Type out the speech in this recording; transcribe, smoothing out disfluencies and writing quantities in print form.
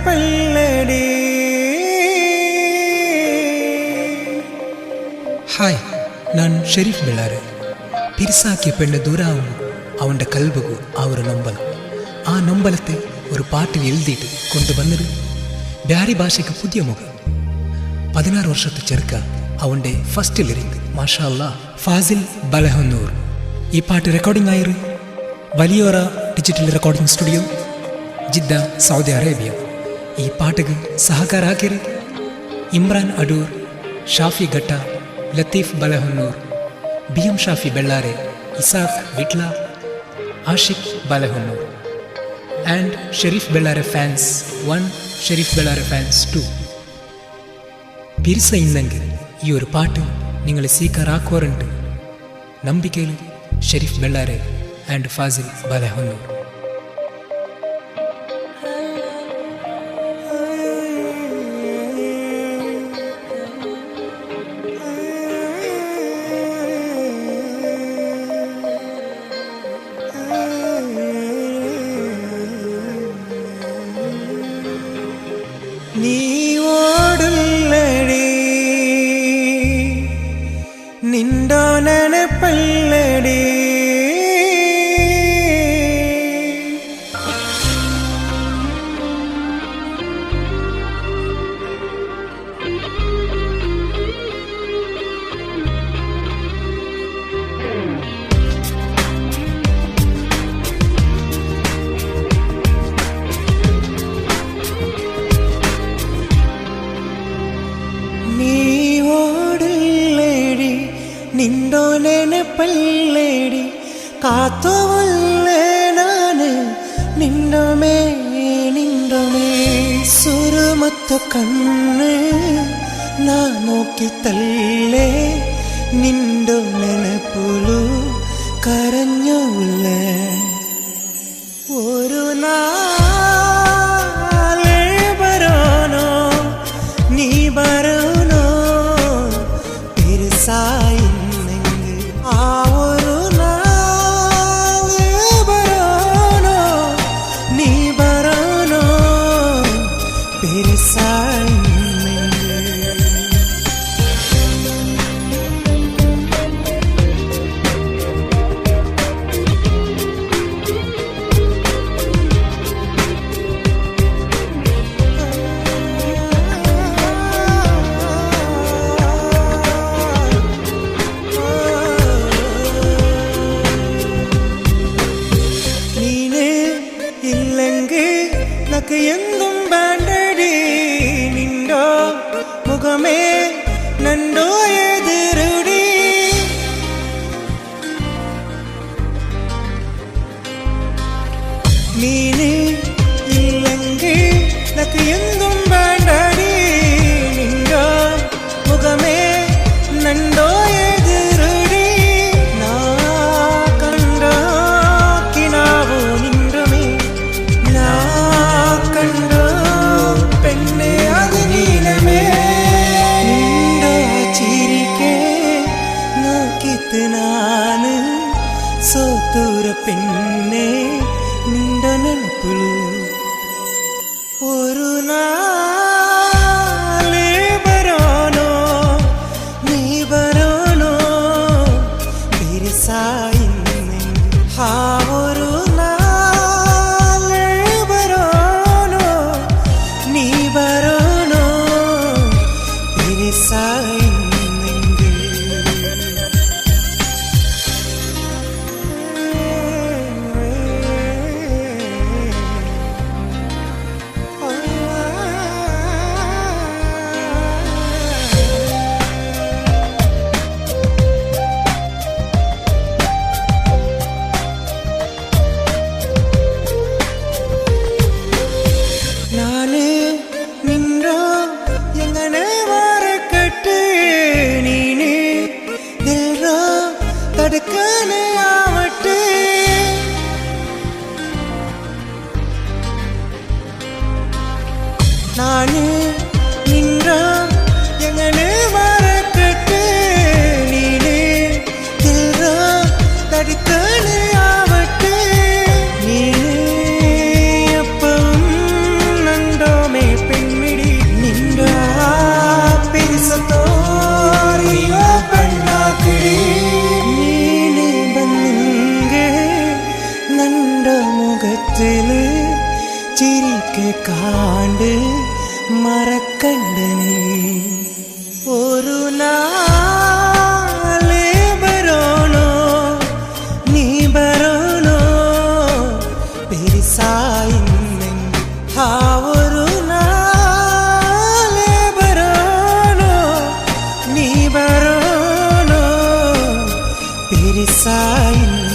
ನೆನಪಲ್ಲಡಿ. Hi, ഞാൻ ഷെരീഫ് ബെള്ളാരെ. പിരിസാക്കിയ പെണ്ണ് ദൂരാവുമ്പോൾ അവൻ്റെ കൽബകു ആ ഒരു നൊമ്പലം. ആ നൊമ്പലത്തെ ഒരു പാട്ടിൽ എഴുതിയിട്ട് കൊണ്ടുവന്നൊരു ബ്യാരി ഭാഷയ്ക്ക് പുതിയ മുഖം. 16 വർഷത്തെ ചെറുക്ക അവൻ്റെ ഫസ്റ്റ് ലിറിക് മാഷാ അല്ലാ ഫാസിൽ ബലഹന്നൂർ. ഈ പാട്ട് റെക്കോർഡിംഗ് ആയിരു Valiyora digital recording studio, Jeddah, Saudi Arabia. ഈ പാട്ടുക്ക് സഹകാരാക്കിയത് Imran Adoor, Shafi Ghatta, Latheef Balahannur, BM Shafi Bellare, Isaq Vitla, Ashiq Balahannur and Sharif Bellare fans 1, Sharif Bellare fans 2. പിരിസ ഇന്നെങ്കിൽ ഈ ഒരു പാട്ട് നിങ്ങൾ സ്വീകാരാക്കുവാറുണ്ട്. നമ്പിക്കയിൽ ഷെരീഫ് ബെള്ളാരെ ആൻഡ് ഫാസിൽ ബലഹന്നൂർ. നീ ഓടുല്ലടി നിണ്ടോ ನೆನಪಲ್ಲಡಿ. നിണ്ടോ ನೆನಪಲ್ಲಡಿ കാത്തുവല്ലേ നാന് നിണ്ടമേ നിണ്ടമേ. സുരമത്ത കണ്ണ് നാ നോക്കി തല്ലേ നിണ്ടോ ನೆನಪുಲು കരഞ്ഞുള്ള ഒരു നാളെ ബരോനോ നീ ബരോനോ പിരിസായി എന്തും വേണ്ടടി നിണ്ടോ മുഖമേ നണ്ടോ എതിരുടി. നീന് ഇല്ലെങ്കിൽ നക്ക് എന്തും വേണ്ടടി നിണ്ടോ മുഖമേ നണ്ടോ എതിരുടി. നാ കണ്ടോ കിനാവോ നിണ്ടമേ നാ കണ്ടോ പെണ്ണെ അത് നീലമേ. നിണ്ടോ ചിരിക്കേ നോക്കിത്ത് നാന് സോത്തൂര പെണ്ണെ നിണ്ടോ ನೆನಪುಲು ഒരു നാളെ ബരോനോ നീ ബരോനോ പിരിസായി ഹാ ഒരു കാണ്ട് മറക്കണ്ടൻ ഒരു നാളേ ബരോണോ നീ ബരോണോ പെരിസായിന്നെങ്കിൽ ആ ഒരു നാളേ ബരോണോ നീ ബരോണോ പെരിസായിന്നെങ്കിൽ